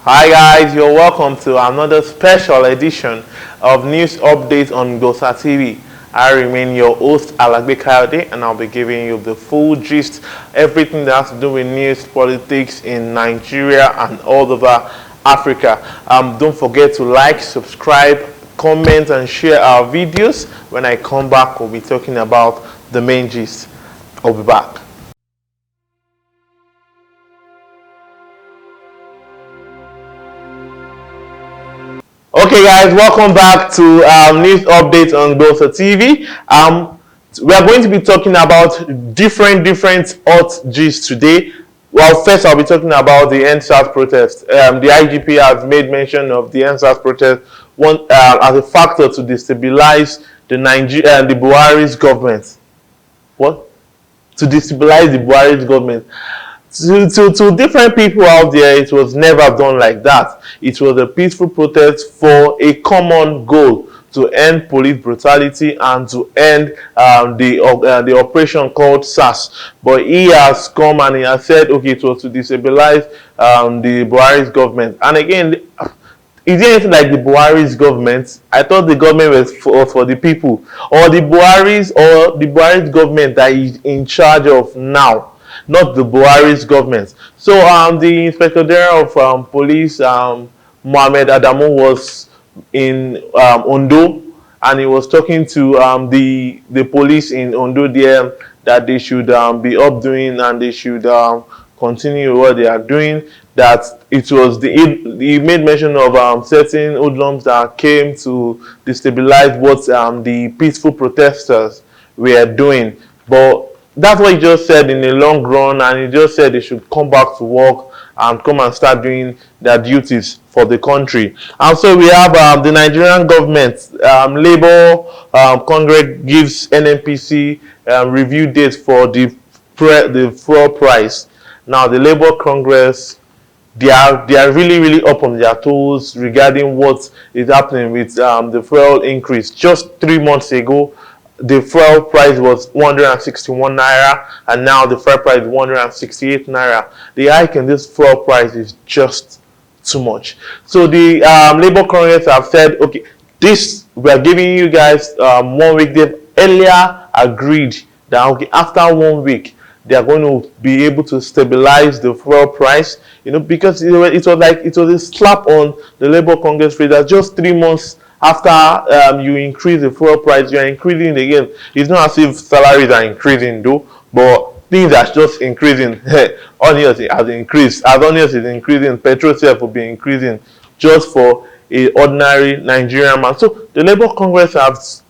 Hi guys, you're welcome to another special edition of News Updates on Gosa TV. I remain your host Alagbe Kayode, and I'll be giving you the full gist, everything that has to do with news, politics in Nigeria and all over Africa. Don't forget to like, subscribe, comment and share our videos. When I come back, we'll be talking about the main gist. I'll be back. Okay guys, welcome back to news updates on Gosa TV. We are going to be talking about different hot gist today. Well, first I'll be talking about the Endsars protest. The IGP has made mention of the Endsars protest as a factor to destabilize the Buhari's government. What? To destabilize the Buhari's government. To different people out there, it was never done like that. It was a peaceful protest for a common goal to end police brutality and to end the operation called SARS. But he has come and he has said, okay, it was to destabilize the Buhari's government. And again, is there anything like the Buhari's government? I thought the government was for the people, or the Buhari's government that is in charge of now, not the Buhari's government. So the Inspector General of Police, Mohammed Adamu, was in Ondo, and he was talking to the police in Ondo there that they should be updoing and they should continue what they are doing. That it was he made mention of certain hoodlums that came to destabilize what the peaceful protesters were doing. But that's what he just said in the long run, and he just said they should come back to work and come and start doing their duties for the country. And so we have the Nigerian government, Labour Congress gives NNPC review dates for the fuel price. Now the Labour Congress, they are really up on their toes regarding what is happening with the fuel increase. Just 3 months ago, the fuel price was 161 naira, and now the fuel price is 168 naira. The hike in this fuel price is just too much. So the Labour Congress have said, okay, we are giving you guys 1 week. They've earlier agreed that okay, after 1 week they are going to be able to stabilize the fuel price, because it was a slap on the Labour Congress radar. Just 3 months after you increase the fuel price, you are increasing it again. It's not as if salaries are increasing though, but things are just increasing. Onions has increased. As onions is increasing, petrol itself will be increasing just for an ordinary Nigerian man. So the Labour Congress has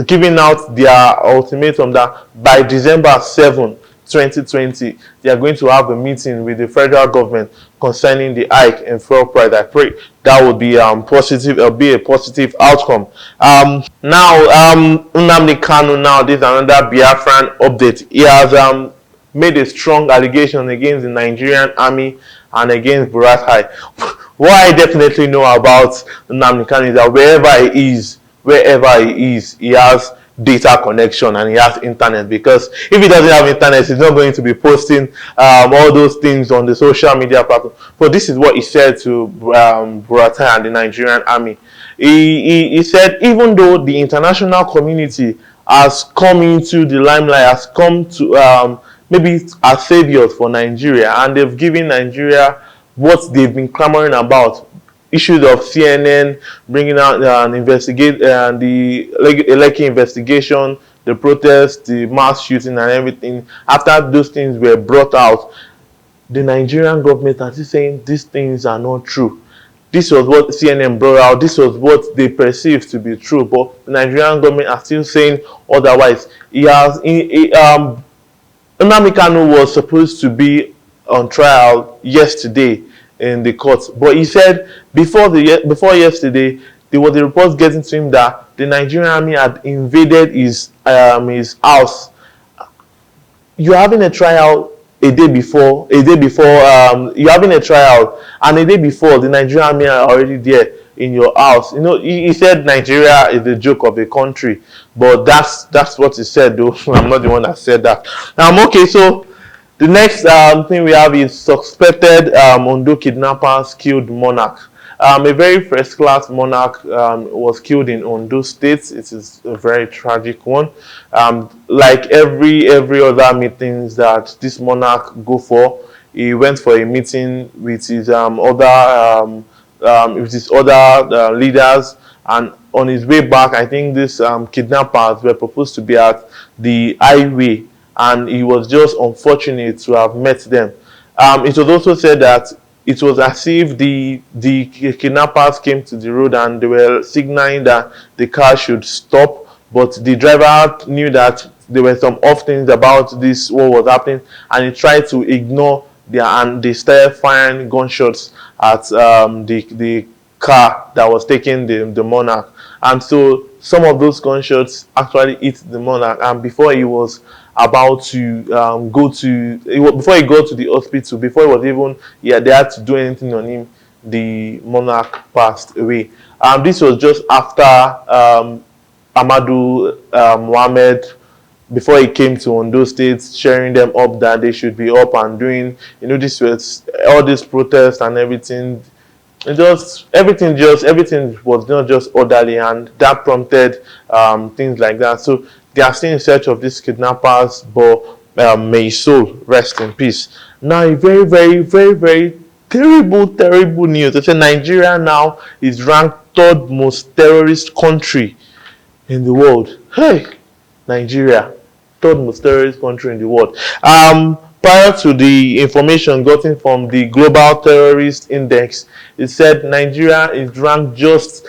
given out their ultimatum that by December 7, 2020, they are going to have a meeting with the federal government concerning the hike in fuel price. I pray that would be positive. It'll be a positive outcome. Now, Nnamdi Kanu. Now, this is another Biafran update. He has made a strong allegation against the Nigerian army and against Buhari. What I definitely know about Nnamdi Kanu is that wherever he is, he has data connection and he has internet, because if he doesn't have internet, he's not going to be posting all those things on the social media platform. But this is what he said to Buhari and the Nigerian army. He said, even though the international community has come into the limelight, has come to maybe as saviors for Nigeria, and they've given Nigeria what they've been clamoring about, issues of CNN bringing out and investigate the Lekki investigation, the protests, the mass shooting and everything. After those things were brought out, the Nigerian government are still saying these things are not true. This was what CNN brought out. This was what they perceived to be true. But the Nigerian government are still saying otherwise. Nnamdi Kanu was supposed to be on trial yesterday in the court, but he said before yesterday there was a report getting to him that the Nigerian army had invaded his house. You're having a trial a day before you're having a trial, and a day before the Nigerian army are already there in your house. He said Nigeria is the joke of the country, but that's what he said though. I'm not the one that said that. Okay, so The next thing we have is suspected Ondo kidnappers killed monarch. A very first-class monarch was killed in Ondo State. It is a very tragic one. Like every other meetings that this monarch go for, he went for a meeting with his other leaders, and on his way back, I think these kidnappers were supposed to be at the highway, and he was just unfortunate to have met them. It was also said that it was as if the kidnappers came to the road and they were signaling that the car should stop, but the driver knew that there were some off things about this, what was happening, and he tried to ignore their, and they started firing gunshots at the car that was taking the monarch. And so some of those gunshots actually hit the monarch, and before he was about to before he got to the hospital, before he was even, yeah, they had to do anything on him, the monarch passed away. This was just after Amadu Mohammed, before he came to Ondo State, cheering them up that they should be up and doing, this was all this protest and everything. Everything was not just orderly, and that prompted things like that. So they are still in search of these kidnappers, but may his soul rest in peace. Now, a very, very, very, very terrible news. They say Nigeria now is ranked third most terrorist country in the world. Hey, Nigeria, third most terrorist country in the world. Prior to the information gotten from the Global Terrorist Index, it said Nigeria is ranked just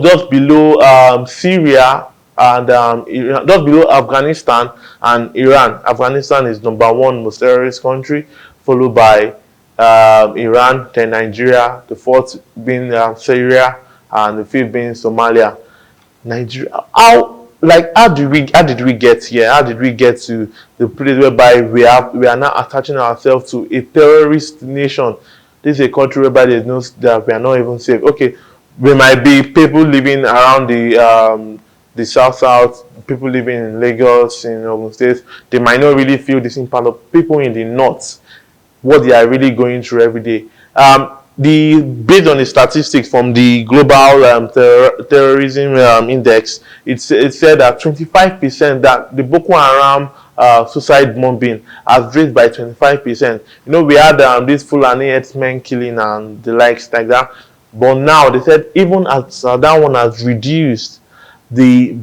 just below Syria and Iran, just below Afghanistan and Iran. Afghanistan is #1 most terrorist country, followed by Iran, then Nigeria, the fourth being Syria, and the fifth being Somalia. Nigeria, how did we get here? How did we get to the place whereby we are now attaching ourselves to a terrorist nation? This is a country whereby they know that we are not even safe. Okay, we might be people living around the south, people living in Lagos, in Ogun State. They might not really feel this impact of people in the north, what they are really going through every day. Based on the statistics from the Global Terrorism Index, it said that 25% that the Boko Haram suicide bombing has raised by 25%. We had this Fulani herdsmen killing and the likes like that, but now they said even as that one has reduced, the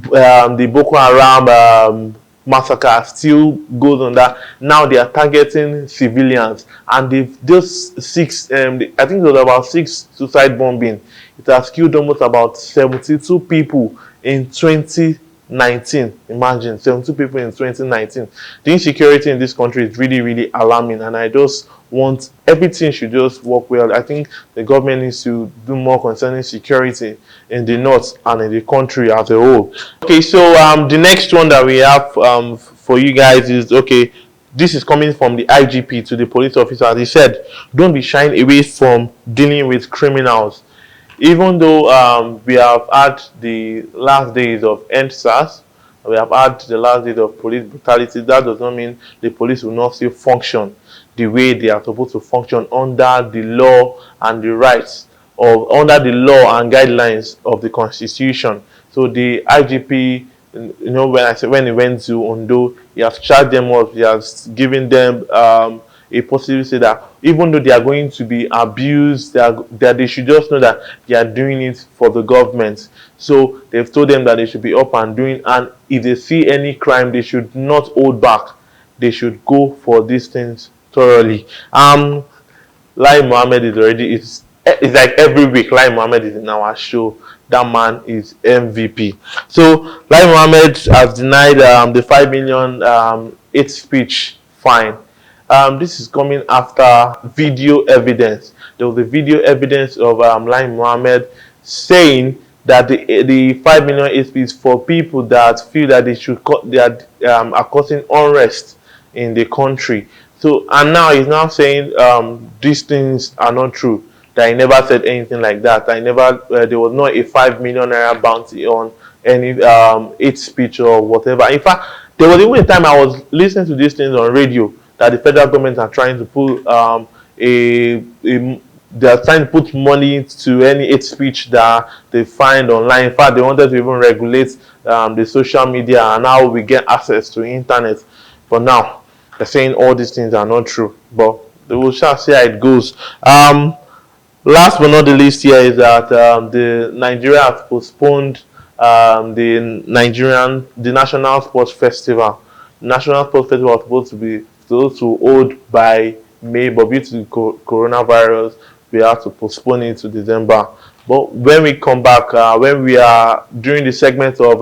Boko Haram massacre still goes on that. Now they are targeting civilians, and those six, I think it was about 6 suicide bombing. It has killed almost about 72 people in 2019. Imagine 72 people in 2019. The insecurity in this country is really, really alarming, and I just want everything should just work well. I think the government needs to do more concerning security in the north and in the country as a whole. Okay, so the next one that we have for you guys is, okay, this is coming from the IGP to the police officers. He said, don't be shying away from dealing with criminals. Even though we have had the last days of Endsars, we have had the last days of police brutality, that does not mean the police will not still function the way they are supposed to function under the law and the rights of, under the law and guidelines of the Constitution. So the IGP, when he went to Ondo, he has charged them up, he has given them a possibility that even though they are going to be abused, that they should just know that they are doing it for the government. So they've told them that they should be up and doing, and if they see any crime, they should not hold back. They should go for these things thoroughly. Lai Mohammed is already, it's like every week Lai Mohammed is in our show. That man is MVP. So Lai Mohammed has denied the 5 million hate speech fine. This is coming after video evidence. There was a video evidence of Lai Mohammed saying that the 5 million hate speech is for people that feel that they are causing unrest in the country. So, and now he's now saying these things are not true. That he never said anything like that. There was not a 5 million naira bounty on any hate speech or whatever. In fact, there was even a time I was listening to these things on radio that the federal government are trying to put they are trying to put money to any hate speech that they find online. In fact, they wanted to even regulate the social media and how we get access to internet. But now they're saying all these things are not true. But they will shall see how it goes. Last but not the least here is that the Nigeria has postponed the National Sports Festival. The National Sports Festival was supposed to hold by May, but due to the coronavirus, we have to postpone it to December. But when we come back, when we are during the segment of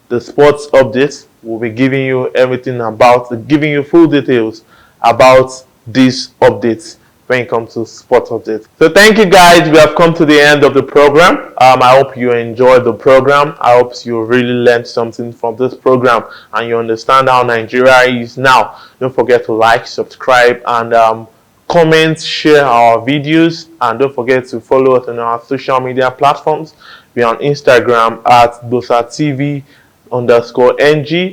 the sports updates, we'll be giving you everything about, giving you full details about these updates when it comes to sports updates. So thank you guys. We have come to the end of the program. I hope you enjoyed the program. I hope you really learned something from this program and you understand how Nigeria is now. Don't forget to like, subscribe, and comment, share our videos, and don't forget to follow us on our social media platforms. We're on Instagram at BosaTV_NG.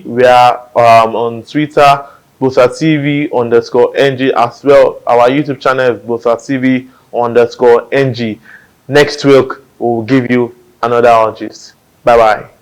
We are on Twitter, BosaTV_NG as well. Our YouTube channel is BosaTV_NG. Next week, we'll give you another gist. Bye bye.